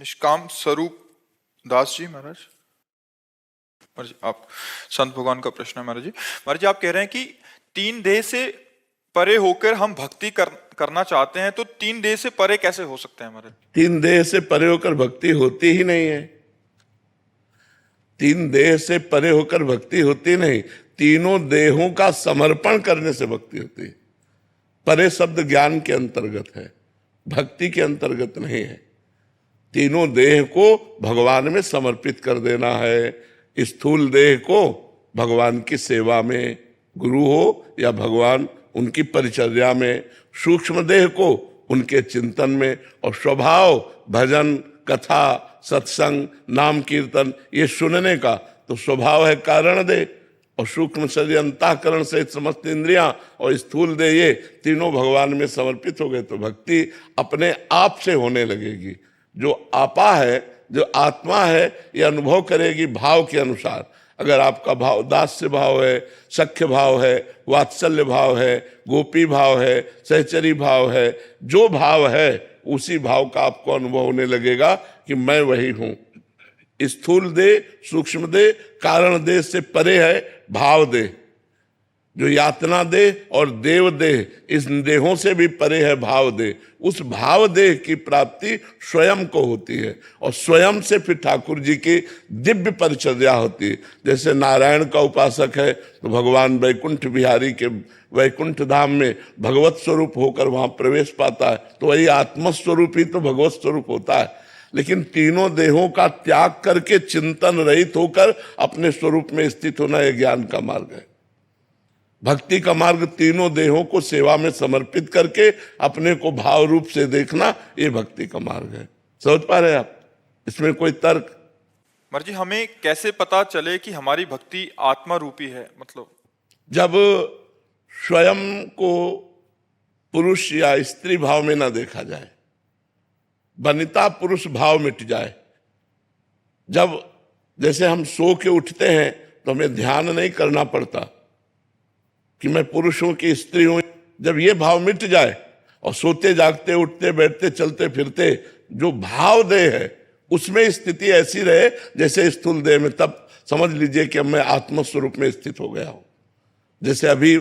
निष्काम स्वरूप दास जी महाराज। महाराज जी आप संत भगवान का प्रश्न है महाराज जी। महाराज जी आप कह रहे हैं कि तीन देह से परे होकर हम भक्ति करना चाहते हैं, तो तीन देह से परे कैसे हो सकते हैं महाराज? तीन देह से परे होकर भक्ति होती ही नहीं है। तीन देह से परे होकर भक्ति होती नहीं, तीनों देहों का समर्पण करने से भक्ति होती है। परे शब्द ज्ञान के अंतर्गत है, भक्ति के अंतर्गत नहीं है। तीनों देह को भगवान में समर्पित कर देना है। स्थूल देह को भगवान की सेवा में, गुरु हो या भगवान उनकी परिचर्या में, सूक्ष्म देह को उनके चिंतन में, और स्वभाव भजन कथा सत्संग नाम कीर्तन ये सुनने का तो स्वभाव है कारण देह, और सूक्ष्म शरीर अंतःकरण से समस्त इंद्रियां और स्थूल देह ये तीनों भगवान में समर्पित हो गए तो भक्ति अपने आप से होने लगेगी। जो आपा है, जो आत्मा है, ये अनुभव करेगी भाव के अनुसार। अगर आपका भाव दास्य भाव है, सख्य भाव है, वात्सल्य भाव है, गोपी भाव है, सहचरी भाव है, जो भाव है उसी भाव का आपको अनुभव होने लगेगा कि मैं वही हूं। स्थूल देह सूक्ष्म देह कारण देह से परे है भाव देह, जो यातना देह और देव देह इस देहों से भी परे है भाव देह। उस भाव देह की प्राप्ति स्वयं को होती है, और स्वयं से फिर ठाकुर जी की दिव्य परिचर्या होती है। जैसे नारायण का उपासक है तो भगवान वैकुंठ बिहारी के वैकुंठ धाम में भगवत स्वरूप होकर वहां प्रवेश पाता है, तो वही आत्मस्वरूप ही तो भगवत स्वरूप होता है। लेकिन तीनों देहों का त्याग करके चिंतन रहित होकर अपने स्वरूप में स्थित होना यह ज्ञान का मार्ग है। भक्ति का मार्ग तीनों देहों को सेवा में समर्पित करके अपने को भाव रूप से देखना, ये भक्ति का मार्ग है। समझ पा रहे हैं आप? इसमें कोई तर्क? महाराज जी हमें कैसे पता चले कि हमारी भक्ति आत्मा रूपी है? मतलब जब स्वयं को पुरुष या स्त्री भाव में ना देखा जाए, वनिता पुरुष भाव मिट जाए। जब जैसे हम सो के उठते हैं तो हमें ध्यान नहीं करना पड़ता कि मैं पुरुष हूं कि स्त्री हूं। जब ये भाव मिट जाए और सोते जागते उठते बैठते चलते फिरते जो भाव देह है उसमें स्थिति ऐसी रहे जैसे स्थूल देह में, तब समझ लीजिए कि अब मैं आत्मस्वरूप में स्थित हो गया हूं। जैसे अभी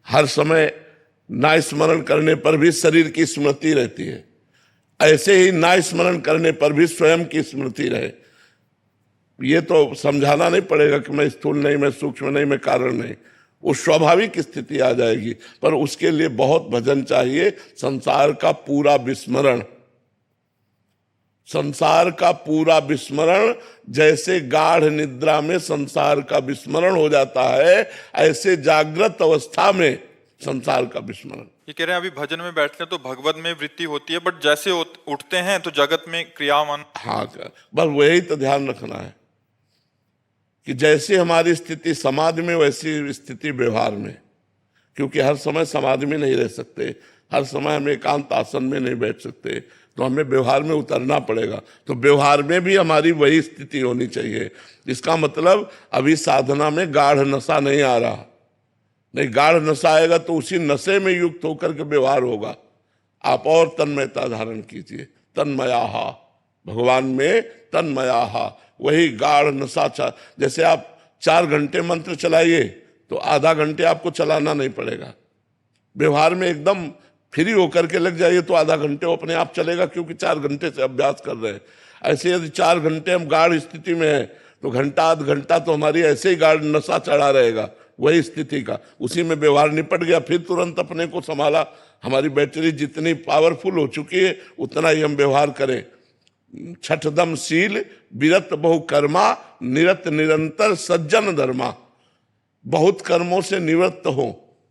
हर समय ना स्मरण करने पर भी शरीर की स्मृति रहती है, ऐसे ही ना स्मरण करने पर भी स्वयं की स्मृति रहे। ये तो समझाना नहीं पड़ेगा कि मैं स्थूल नहीं, मैं सूक्ष्म नहीं, मैं कारण नहीं। वो स्वाभाविक स्थिति आ जाएगी, पर उसके लिए बहुत भजन चाहिए। संसार का पूरा विस्मरण, संसार का पूरा विस्मरण, जैसे गाढ़ निद्रा में संसार का विस्मरण हो जाता है, ऐसे जागृत अवस्था में संसार का विस्मरण। ये कह रहे हैं अभी भजन में बैठते हैं तो भगवत में वृत्ति होती है, बट जैसे उठते हैं तो जगत में क्रियामान। हाँ, बस वही तो ध्यान रखना है कि जैसे हमारी स्थिति समाधि में वैसी स्थिति व्यवहार में, क्योंकि हर समय समाधि में नहीं रह सकते, हर समय हम एकांत आसन में नहीं बैठ सकते, तो हमें व्यवहार में उतरना पड़ेगा। तो व्यवहार में भी हमारी वही स्थिति होनी चाहिए। इसका मतलब अभी साधना में गाढ़ नशा नहीं आ रहा, नहीं, गाढ़ नशा आएगा तो उसी नशे में युक्त होकर के व्यवहार होगा। आप और तन्मयता धारण कीजिए, तन्मयाहा, भगवान में तन्मयाहा, वही गाढ़ नशा। जैसे आप 4 घंटे मंत्र चलाइए तो आधा घंटे आपको चलाना नहीं पड़ेगा। व्यवहार में एकदम फ्री होकर के लग जाइए तो आधा घंटे वो अपने आप चलेगा, क्योंकि 4 घंटे से अभ्यास कर रहे हैं। ऐसे यदि 4 घंटे हम गाढ़ स्थिति में हैं तो घंटा आध घंटा तो हमारी ऐसे ही गाढ़ नशा चढ़ा रहेगा, वही स्थिति का। उसी में व्यवहार निपट गया, फिर तुरंत अपने को संभाला। हमारी बैटरी जितनी पावरफुल हो चुकी है उतना ही हम व्यवहार करें। छठदम शील विरत बहु कर्मा, निरत निरंतर सज्जन धर्मा। बहुत कर्मों से निवृत्त हो,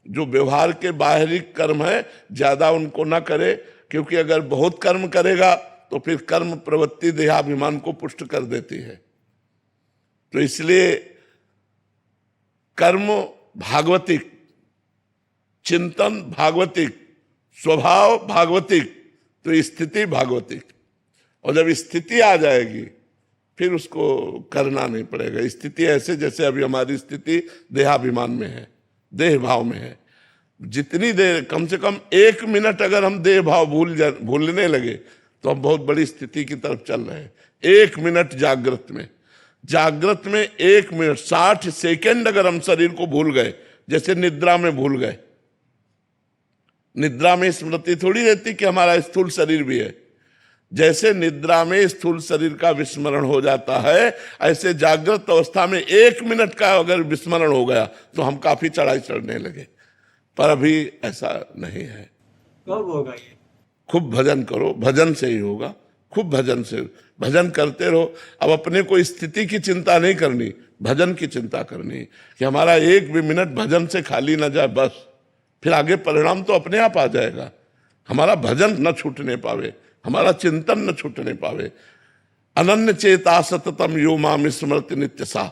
जो व्यवहार के बाहरी कर्म है ज्यादा उनको ना करे, क्योंकि अगर बहुत कर्म करेगा तो फिर कर्म प्रवृत्ति देहाभिमान को पुष्ट कर देती है। तो इसलिए कर्म भागवतिक, चिंतन भागवतिक, स्वभाव भागवतिक, तो स्थिति भागवतिक। और जब स्थिति आ जाएगी फिर उसको करना नहीं पड़ेगा। स्थिति ऐसे जैसे अभी हमारी स्थिति देहाभिमान में है, देह भाव में है। जितनी देर, कम से कम 1 मिनट अगर हम देह भाव भूलने लगे तो हम बहुत बड़ी स्थिति की तरफ चल रहे हैं। 1 मिनट जागृत में 1 मिनट 60 सेकंड अगर हम शरीर को भूल गए, जैसे निद्रा में भूल गए, निद्रा में स्मृति थोड़ी रहती कि हमारा स्थूल शरीर भी है, जैसे निद्रा में स्थूल शरीर का विस्मरण हो जाता है, ऐसे जागृत अवस्था में 1 मिनट का अगर विस्मरण हो गया तो हम काफी चढ़ाई चढ़ने लगे, पर अभी ऐसा नहीं है। कब होगा ये? खूब भजन करो, भजन से ही होगा, खूब भजन से, भजन करते रहो। अब अपने को स्थिति की चिंता नहीं करनी, भजन की चिंता करनी कि हमारा 1 भी मिनट भजन से खाली ना जाए, बस फिर आगे परिणाम तो अपने आप आ जाएगा। हमारा भजन न छूटने पावे, हमारा चिंतन न छूटने पावे। अनन्य चेता सततम यो माम स्मृति नित्य सा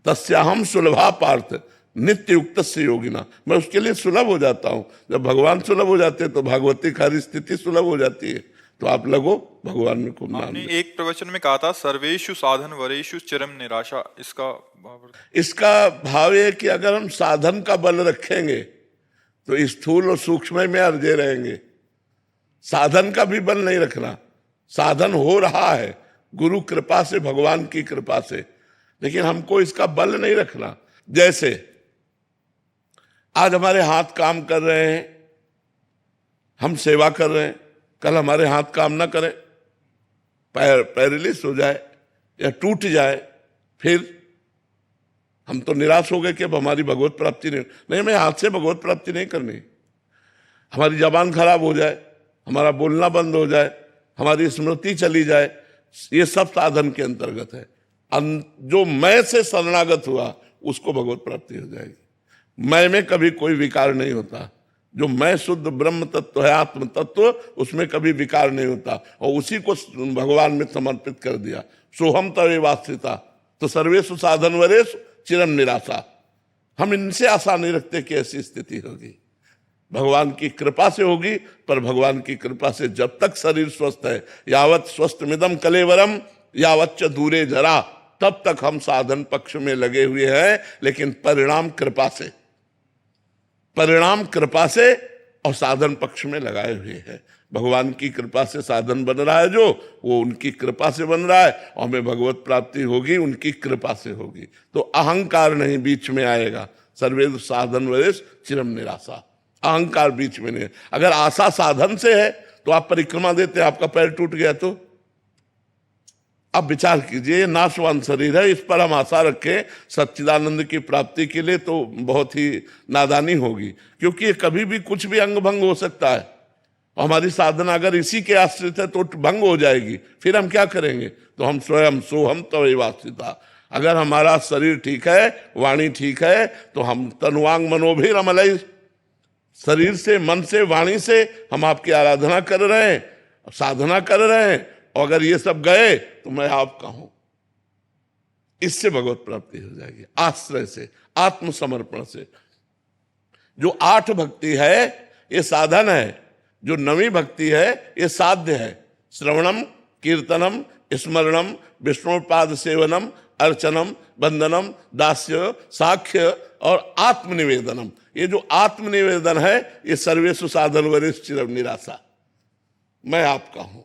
तस्याहम सुलभा पार्थ नित्य युक्त से योगिना। मैं उसके लिए सुलभ हो जाता हूं। जब भगवान सुलभ हो जाते हैं तो भागवती खारी स्थिति सुलभ हो जाती है। तो आप लगो भगवान में खूब नाम। आपने एक प्रवचन में कहा था सर्वेषु साधन वरेषु चिरम निराशा, इसका भाव है कि अगर हम साधन का बल रखेंगे तो स्थूल और सूक्ष्म में अर्जे रहेंगे। साधन का भी बल नहीं रखना, साधन हो रहा है गुरु कृपा से, भगवान की कृपा से, लेकिन हमको इसका बल नहीं रखना। जैसे आज हमारे हाथ काम कर रहे हैं, हम सेवा कर रहे हैं, कल हमारे हाथ काम ना करें, पैर पैरालिस हो जाए या टूट जाए, फिर हम तो निराश हो गए कि अब हमारी भगवत प्राप्ति नहीं, मैं हाथ से भगवत प्राप्ति नहीं करनी। हमारी जबान खराब हो जाए, हमारा बोलना बंद हो जाए, हमारी स्मृति चली जाए, ये सब साधन के अंतर्गत है। जो मैं से शरणागत हुआ उसको भगवत प्राप्ति हो जाएगी। मैं में कभी कोई विकार नहीं होता। जो मैं शुद्ध ब्रह्म तत्व है, आत्म तत्व, उसमें कभी विकार नहीं होता, और उसी को भगवान में समर्पित कर दिया। सोहम तवे वास्तिता तो सर्वेषु साधन वरेषु चिरम निराशा। हम इनसे आशा नहीं रखते कि ऐसी स्थिति होगी, भगवान की कृपा से होगी। पर भगवान की कृपा से जब तक शरीर स्वस्थ है, यावत स्वस्थ मिदम कलेवरम यावच्च दूरे जरा, तब तक हम साधन पक्ष में लगे हुए हैं। लेकिन परिणाम कृपा से, परिणाम कृपा से और साधन पक्ष में लगाए हुए हैं। भगवान की कृपा से साधन बन रहा है, जो वो उनकी कृपा से बन रहा है, और हमें भगवत प्राप्ति होगी उनकी कृपा से होगी। तो अहंकार नहीं बीच में आएगा। सर्वे साधन वरेश चिरम निराशा, अहंकार बीच में नहीं। अगर आशा साधन से है तो आप परिक्रमा देते हैं, आपका पैर टूट गया तो आप विचार कीजिए, नाशवान शरीर है, इस पर हम आशा रखें सच्चिदानंद की प्राप्ति के लिए, तो बहुत ही नादानी होगी। क्योंकि ये कभी भी कुछ भी अंग भंग हो सकता है, और हमारी साधना अगर इसी के आश्रित है तो भंग हो जाएगी। फिर हम क्या करेंगे? तो हम स्वयं सोहम तवेवास्थिता। अगर हमारा शरीर ठीक है, वाणी ठीक है, तो हम तनुवांग मनोभिर अमलय, शरीर से, मन से, वाणी से हम आपकी आराधना कर रहे हैं, साधना कर रहे हैं, और अगर ये सब गए तो मैं आपका हूं। इससे भगवत प्राप्ति हो जाएगी, आश्रय से, आत्मसमर्पण से। जो 8 भक्ति है ये साधन है, जो 9वीं भक्ति है ये साध्य है। श्रवणम, कीर्तनम, स्मरणम, विष्णुपाद सेवनम, अर्चनम, बंदनम, दास्य, साख्य और आत्मनिवेदनम। ये जो आत्मनिवेदन है ये सर्वेषु साधन वरेषु चिरम निराशा, मैं आपका हूं,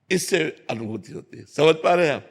इससे अनुभूति होती है। समझ पा रहे हैं आप?